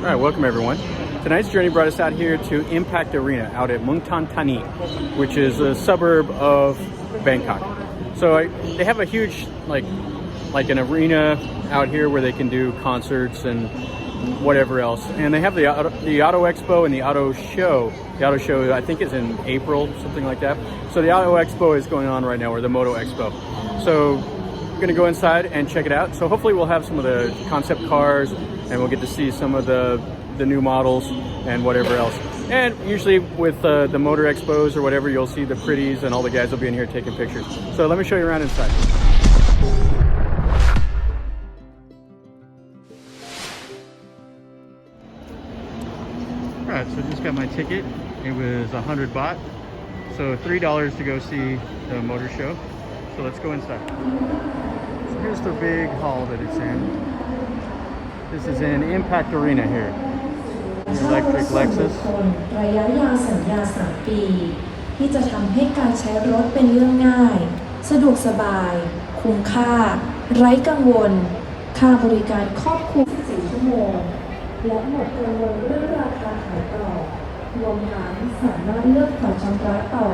Alright, welcome everyone. Tonight's journey brought us out here to Impact Arena out at Muang Thong Thani, which is a suburb of Bangkok. So they have a huge like an arena out here where they can do concerts and whatever else. And they have the Auto Expo and the Auto Show. The Auto Show I think is in April, something like that. So the Auto Expo is going on right now, or the Moto Expo. So we're gonna go inside and check it out. So hopefully we'll have some of the concept cars and we'll get to see some of the new models and whatever else. And usually with the Motor Expos or whatever, you'll see the pretties and all the guys will be in here taking pictures. So let me show you around inside. Alright, so I just got my ticket. It was 100 baht. So $3 to go see the motor show. So let's go inside. So here's the big hall that it's in. This is in Impact Arena here. Electric Lexus. ระยะยาวสัญญา3 ปีที่จะทำให้การใช้รถเป็นเรื่องง่ายสะดวกสบายคุ้มค่าไร้กังวลค่าบริการครอบคลุม24 ชั่วโมงและหมดกังวลเรื่องราคาขายต่อรวมทั้งสามารถเลือกผ่อนชำระต่อ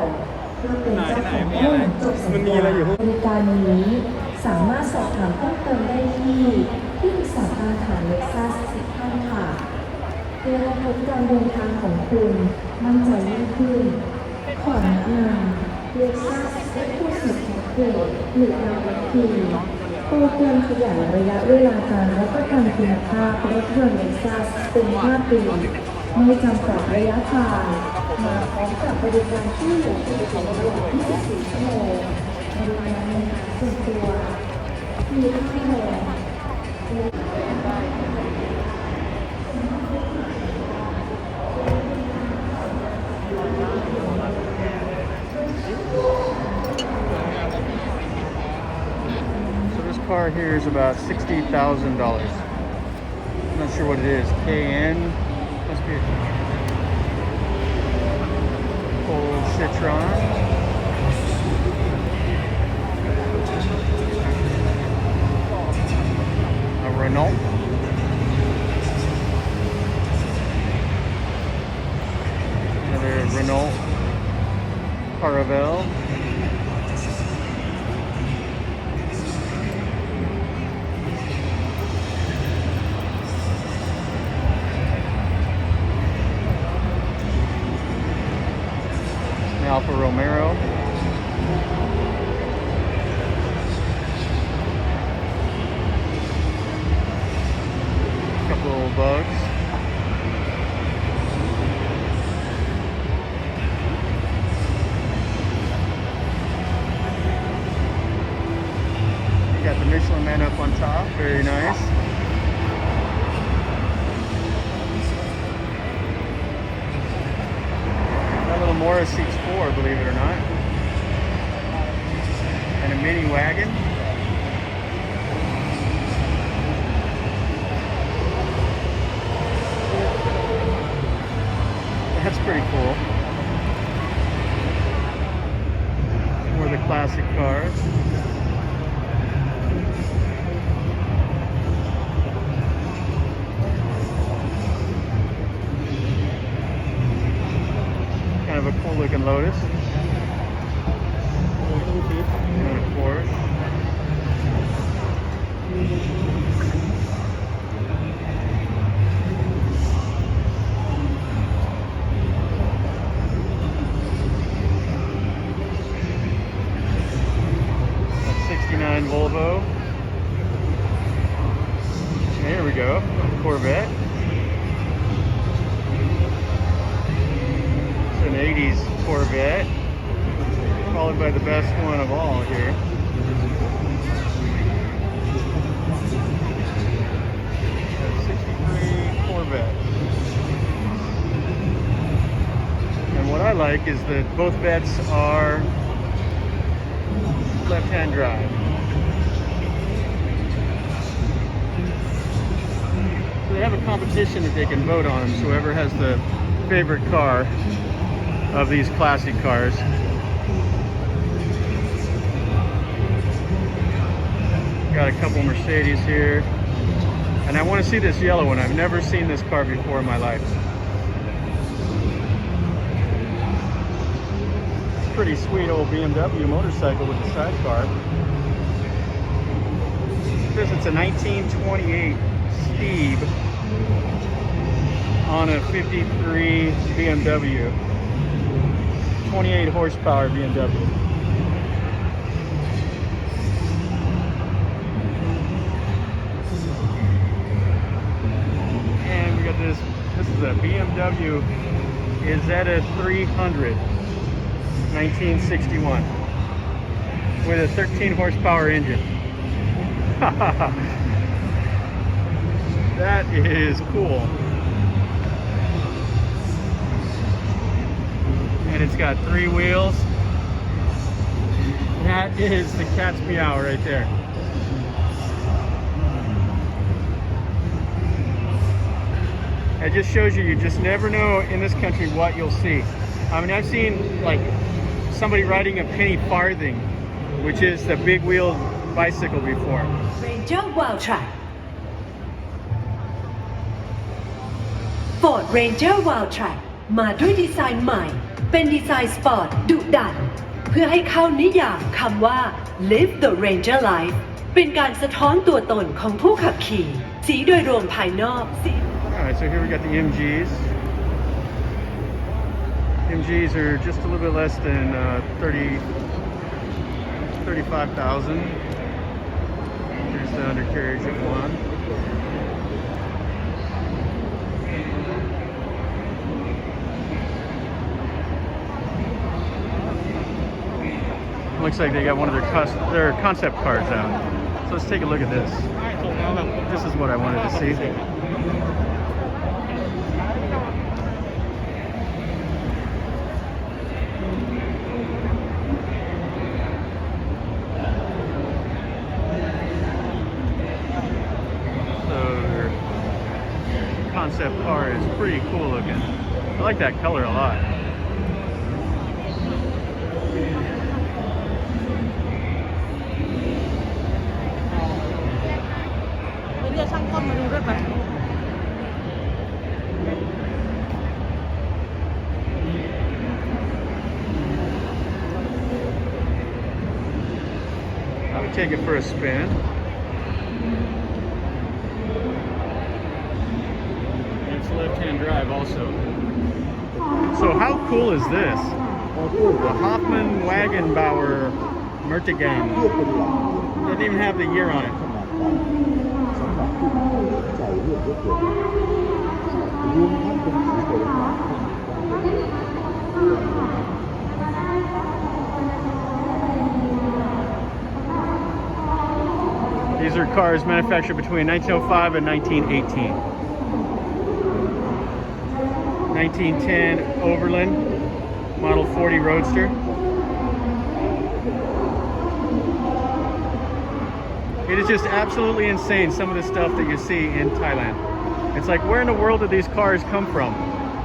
เพื่อเป็นเจ้าของรถหลังจบสัญญาบริการนี้สามารถสอบถามเพิ่มเติมได้ที่ปรึกษาการขายเล็กซัส10 ท่านค่ะเพื่อให้ทุกการเดินทางของคุณมั่นใจยิ่งขึ้นขอแนะนำเล็กซัสและผู้สืบของคุณหรือนำรถทีโปรแกรมขยายระยะเวลาการรับประกันคุณภาพรถยนต์เล็กซัสเป็น5 ปีไม่จำกัดระยะทางมาพร้อมกับบริการที่เหลือตลอด24 ชั่วโมงบริการในส่วนตัวมีค่าแรง So this car here is about $60,000. Not sure what it is. KN must be a old Citroen. A Renault. Another Renault Caravelle. Alfa Romeo. Couple old bugs. You got the Michelin Man up on top, very nice. Morris seats 4, believe it or not. And a mini wagon. That's pretty cool. More of the classic cars. Kind of a cool looking Lotus. And a Porsche. A 69 Volvo. There we go. Corvette. An 80s Corvette, followed by the best one of all here. A 63 Corvette. And what I like is that both Vettes are left-hand drive. So they have a competition that they can vote on, so whoever has the favorite car of these classic cars. Got a couple Mercedes here. And I want to see this yellow one. I've never seen this car before in my life. Pretty sweet old BMW motorcycle with a sidecar. This it's a 1928 Steve on a 53 BMW. 28 horsepower BMW. And we got this is a BMW Isetta 300 1961 with a 13 horsepower engine. That is cool. And it's got 3 wheels. That is the cat's meow right there. It just shows you just never know in this country what you'll see. I mean, I've seen like somebody riding a penny farthing, which is the big wheel bicycle before. Ranger Wild Track Ford Ranger Wild Track มาด้วยดีไซน์ใหม่เป็นดีไซน์สปอร์ตดุดันเพื่อให้เข้านิยามคำว่า Live the Ranger Life เป็นการสะท้อนตัวตนของผู้ขับขี่สีโดยรวมภายนอกสี Alright, so here we got the MGs. MGs are just a little bit less than 35,000. Here's the undercarriage of one. Looks like they got one of their concept cars out. So let's take a look at this. This is what I wanted to see. Concept car is pretty cool looking. I like that color a lot. I would take it for a spin. Left-hand drive also. So how cool is this? The Hoffman Wagenbauer Mertigan. Doesn't even have the year on it. These are cars manufactured between 1905 and 1918. 1910 Overland, Model 40 Roadster. It is just absolutely insane, some of the stuff that you see in Thailand. It's like, where in the world did these cars come from?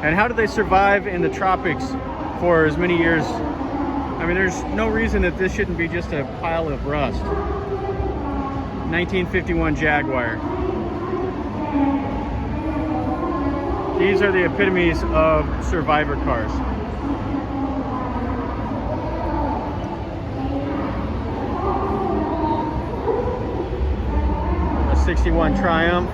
And how did they survive in the tropics for as many years? I mean, there's no reason that this shouldn't be just a pile of rust. 1951 Jaguar. These are the epitomes of survivor cars. A 61 Triumph.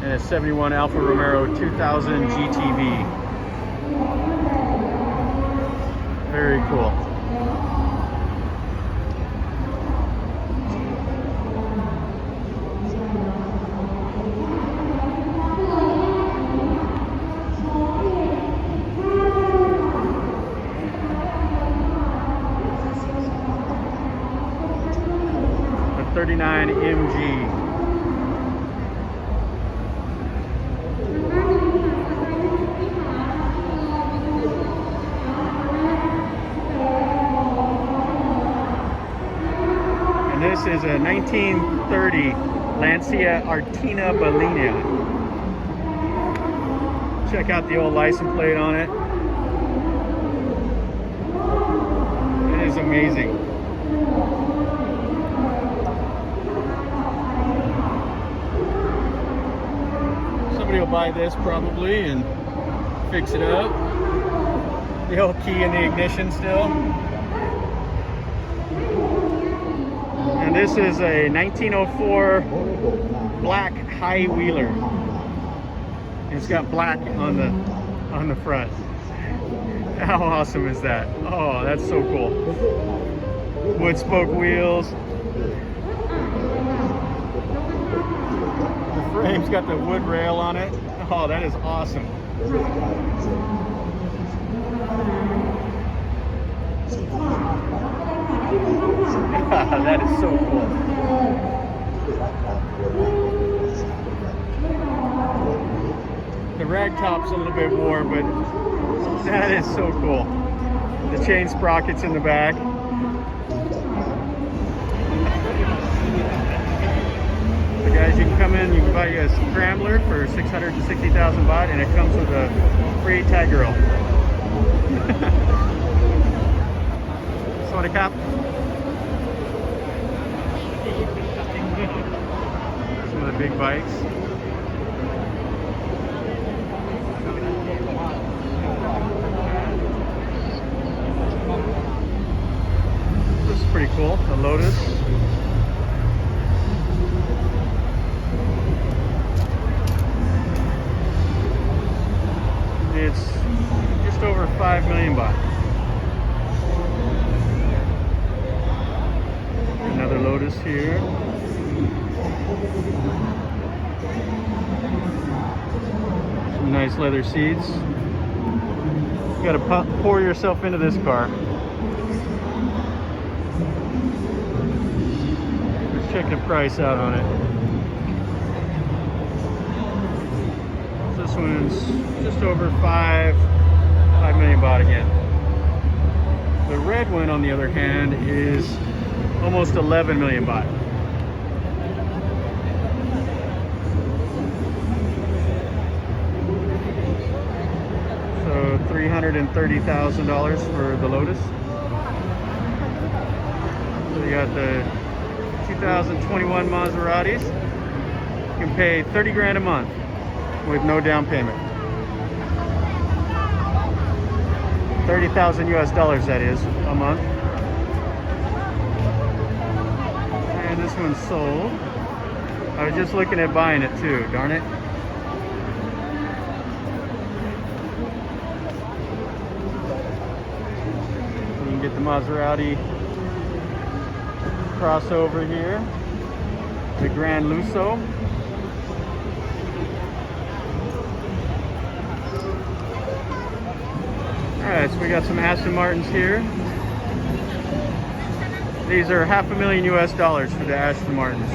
And a 71 Alfa Romeo 2000 GTV. Very cool. The 39 MG. And this is a 1930 Lancia Artina Balena. Check out the old license plate on it. is amazing. Somebody will buy this probably and fix it up. The old key in the ignition still. And this is a 1904 black high wheeler. It's got black on the front. How awesome is that? Oh, that's so cool. Wood spoke wheels. The frame's got the wood rail on it. Oh, that is awesome. That is so cool. The rag top's a little bit worn, but that is so cool. The chain sprockets in the back. So guys, you can come in, you can buy a Scrambler for 660,000 baht, and it comes with a free Thai girl. Sawadee Kap. Some of the big bikes. This is pretty cool, a Lotus. It's just over 5 million baht. Another Lotus here. Some nice leather seats. You gotta pour yourself into this car. Let's check the price out on it. This one's just over 5 million baht again. The red one, on the other hand, is almost 11 million baht. So $330,000 for the Lotus. So you got the 2021 Maseratis. You can pay 30 grand a month with no down payment. 30,000 US dollars, that is, a month. And this one's sold. I was just looking at buying it too, darn it. You can get the Maserati crossover here. The Grand Lusso. Alright, so we got some Aston Martins here. These are $500,000 US dollars for the Aston Martins.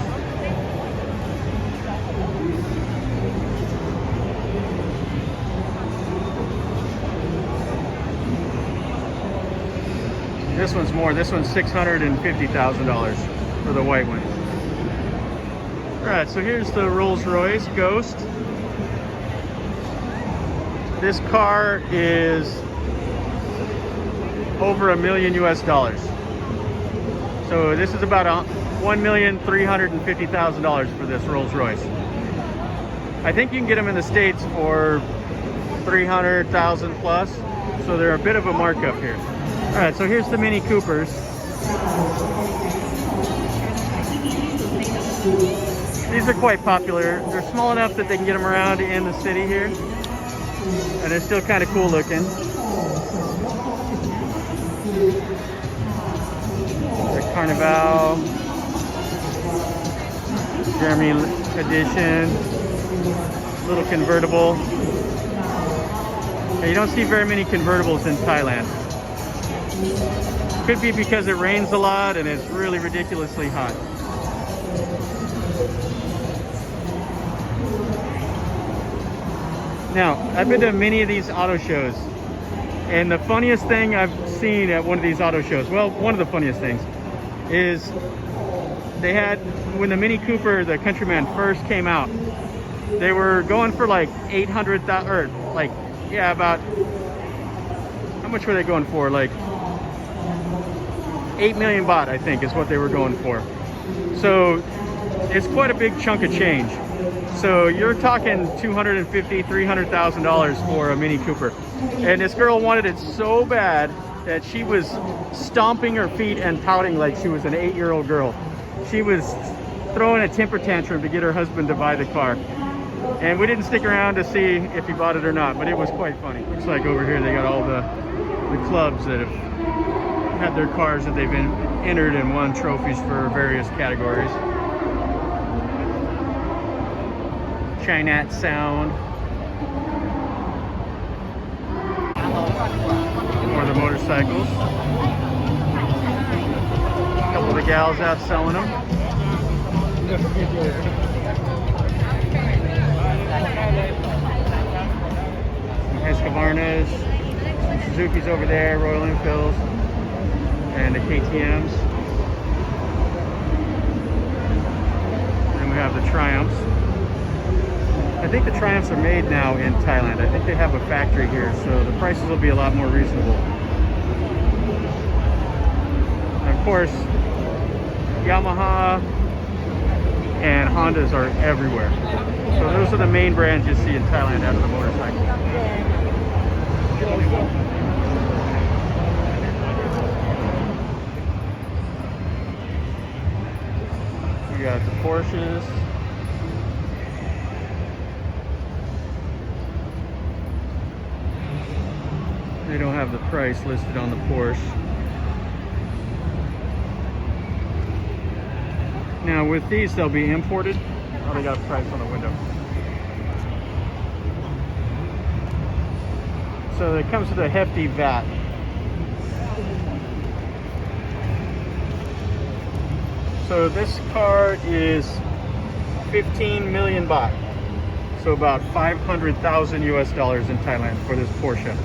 This one's more. This one's $650,000 for the white one. Alright, so here's the Rolls-Royce Ghost. This car is over $1 million US dollars. So this is about $1,350,000 for this Rolls-Royce. I think you can get them in the States for 300,000 plus. So they're a bit of a markup here. All right, so here's the Mini Coopers. These are quite popular. They're small enough that they can get them around in the city here. And they're still kind of cool looking. The Carnival, Jeremy edition, little convertible. Now, you don't see very many convertibles in Thailand. Could be because it rains a lot and it's really ridiculously hot. Now, I've been to many of these auto shows, and the funniest thing I've seen at one of these auto shows, well, one of the funniest things, is they had, when the Mini Cooper, the Countryman, first came out, they were going for like 800,000, or like, yeah, about, how much were they going for? Like 8 million baht, I think, is what they were going for. So it's quite a big chunk of change. So you're talking $250,000, $300,000 for a Mini Cooper. And this girl wanted it so bad that she was stomping her feet and pouting like she was an 8-year-old girl. She was throwing a temper tantrum to get her husband to buy the car. And we didn't stick around to see if he bought it or not, but it was quite funny. Looks like over here they got all the clubs that have had their cars that they've been entered and won trophies for various categories. Chinat Sound. More of the motorcycles. A couple of the gals out selling them. Husqvarnas, Suzuki's over there, Royal Enfields, and the KTMs. And we have the Triumphs. I think the Triumphs are made now in Thailand. I think they have a factory here, so the prices will be a lot more reasonable. And of course, Yamaha and Hondas are everywhere. So those are the main brands you see in Thailand out of the motorcycle. We got the Porsches. They don't have the price listed on the Porsche. Now with these, they'll be imported. Oh, they got a price on the window. So it comes with a hefty VAT. So this car is 15 million baht. So about 500,000 US dollars in Thailand for this Porsche.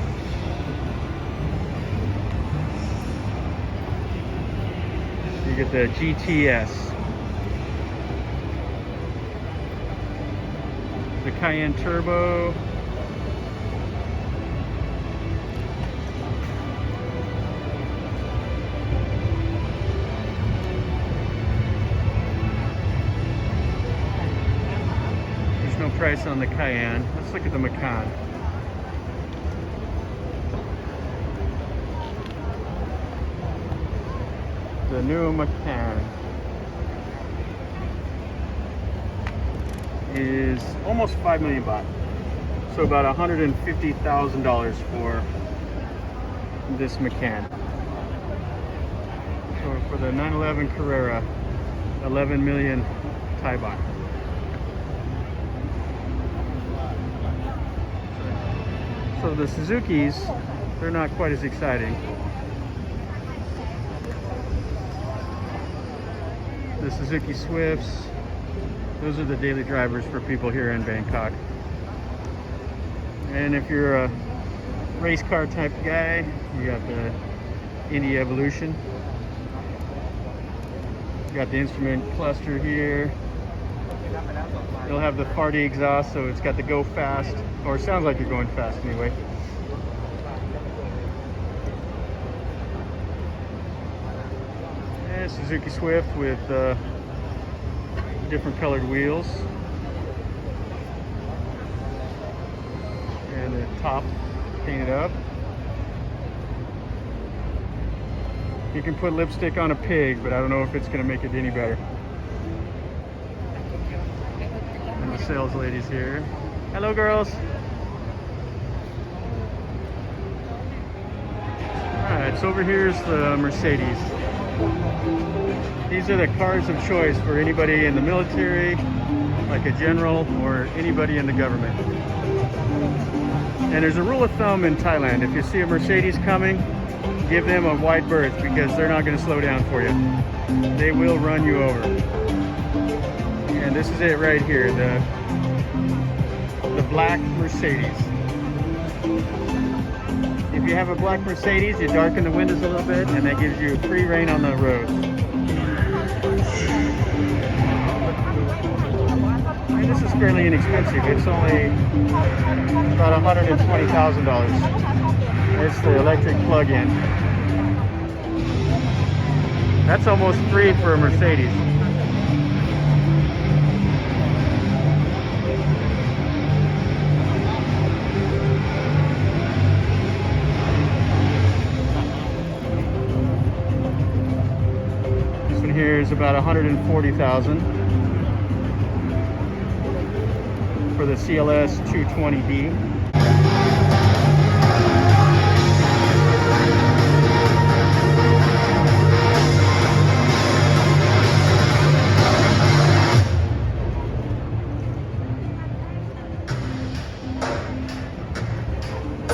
You get the GTS. The Cayenne Turbo. There's no price on the Cayenne. Let's look at the Macan. The new Macan is almost 5 million baht, so about $150,000 for this Macan. So for the 911 Carrera, 11 million Thai baht. So the Suzukis, they're not quite as exciting. The Suzuki Swifts, those are the daily drivers for people here in Bangkok. And if you're a race car type guy, you got the Indy Evolution. You got the instrument cluster here. It'll have the farty exhaust, so it's got the go fast, or it sounds like you're going fast anyway. And Suzuki Swift with different colored wheels, and the top painted up. You can put lipstick on a pig, but I don't know if it's going to make it any better. And the sales ladies here. Hello, girls. Alright, so over here's the Mercedes. These are the cars of choice for anybody in the military, like a general, or anybody in the government. And there's a rule of thumb in Thailand. If you see a Mercedes coming, give them a wide berth, because they're not going to slow down for you. They will run you over. And this is it right here, the black Mercedes. If you have a black Mercedes, you darken the windows a little bit, and that gives you free reign on the road. And this is fairly inexpensive. It's only about $120,000. It's the electric plug-in. That's almost free for a Mercedes. This one here is about 140,000 for the CLS 220D.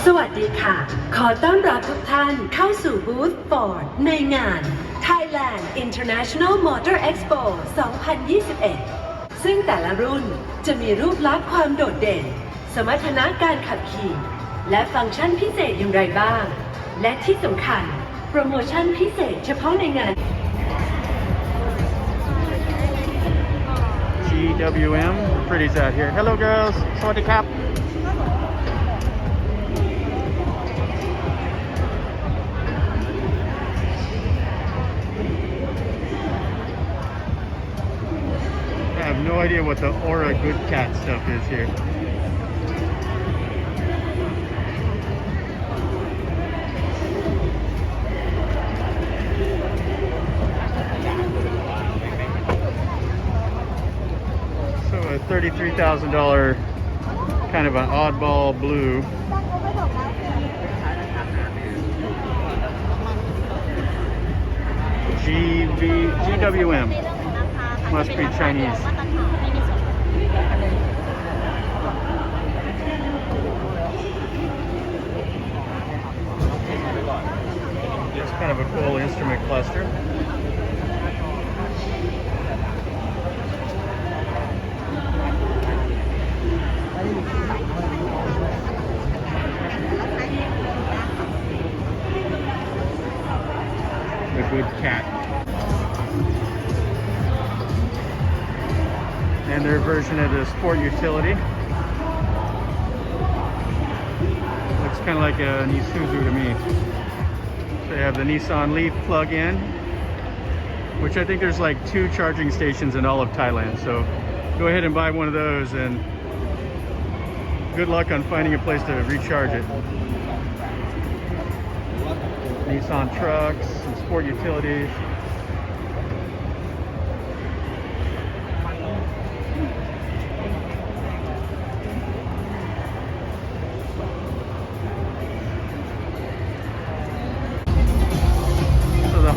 สวัสดีค่ะ ขอต้อนรับทุกท่านเข้าสู่บูธ Ford ในงาน Thailand International Motor Expo 2021 ซึ่งแต่ละรุ่นจะมีรูปลักษณ์ความโดดเด่น สมรรถนะการขับขี่และฟังก์ชันพิเศษอย่างไรบ้าง และที่สำคัญโปรโมชั่นพิเศษเฉพาะในงาน GWM, pretties out here. Hello girls, sawadee krap. I have no idea what the Aura Good Cat stuff is here. So a $33,000 kind of an oddball blue. GWM. Must be Chinese. It's kind of a cool instrument cluster. The Good Cat. And their version of the sport utility. Looks kind of like a Isuzu to me. So they have the Nissan Leaf plug-in, which I think there's like 2 charging stations in all of Thailand. So go ahead and buy one of those, and good luck on finding a place to recharge it. Nissan trucks and sport utilities.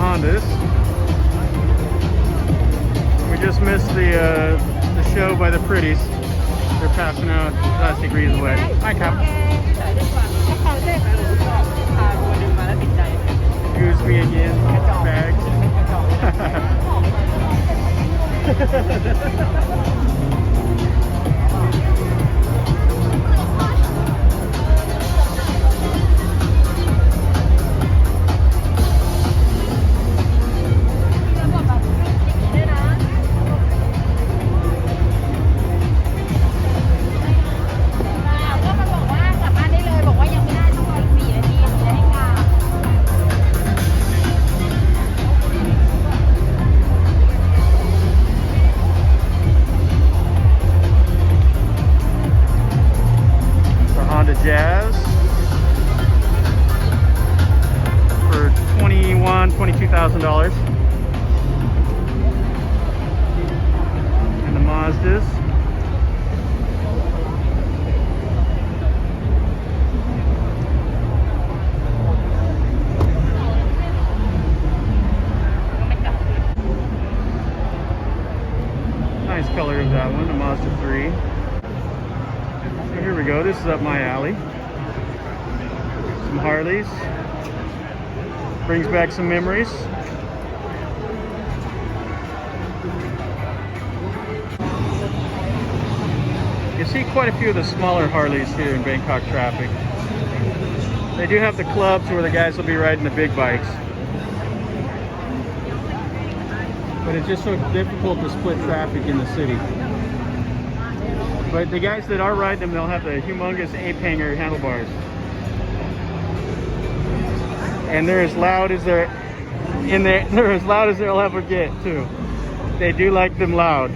Hondas. We just missed the show by the pretties. They're passing out plastic wreaths away. Hi, Cap. Excuse me again. Bags. Jazz for $22,000, and the Mazdas. Nice color of that one, the Mazda 3. So here we go. This is up my alley. Some Harleys. Brings back some memories. You see quite a few of the smaller Harleys here in Bangkok traffic. They do have the clubs where the guys will be riding the big bikes. But it's just so difficult to split traffic in the city. But the guys that are riding them, they'll have the humongous ape hanger handlebars. And they're as loud as they're And they're as loud as they'll ever get too. They do like them loud.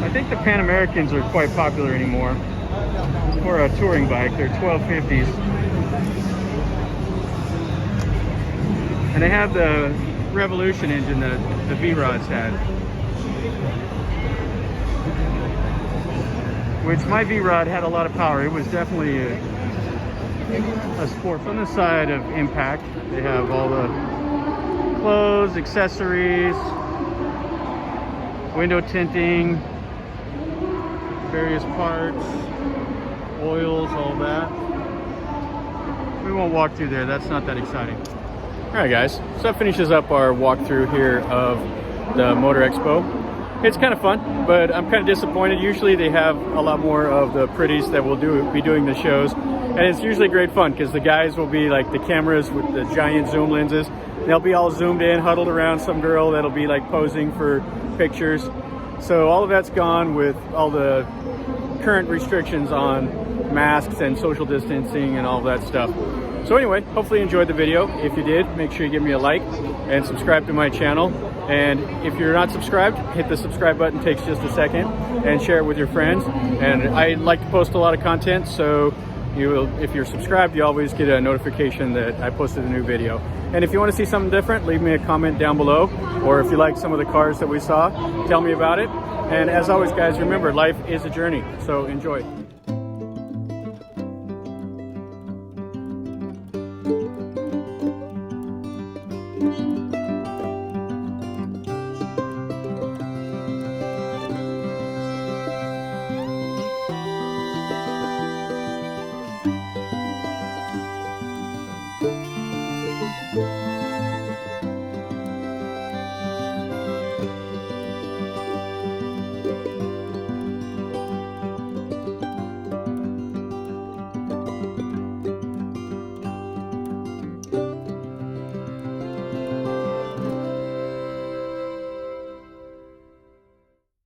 I think the Pan Americans are quite popular anymore for a touring bike. They're 1250s. And they have the Revolution engine that the V-Rods had. Which my V-Rod had a lot of power. It was definitely a sport. From the side of Impact, they have all the clothes, accessories, window tinting, various parts, oils, all that. We won't walk through there. That's not that exciting. All right, guys. So that finishes up our walkthrough here of the Motor Expo. It's kind of fun, but I'm kind of disappointed. Usually they have a lot more of the pretties that will be doing the shows, and it's usually great fun because the guys will be like the cameras with the giant zoom lenses. They'll be all zoomed in, huddled around some girl that'll be like posing for pictures. So all of that's gone with all the current restrictions on masks and social distancing and all that stuff. So anyway, hopefully you enjoyed the video. If you did, make sure you give me a like and subscribe to my channel. And if you're not subscribed, hit the subscribe button. It takes just a second, and share it with your friends. And I like to post a lot of content, so if you're subscribed, you always get a notification that I posted a new video. And if you want to see something different, leave me a comment down below. Or if you like some of the cars that we saw, tell me about it. And as always, guys, remember, life is a journey, so enjoy.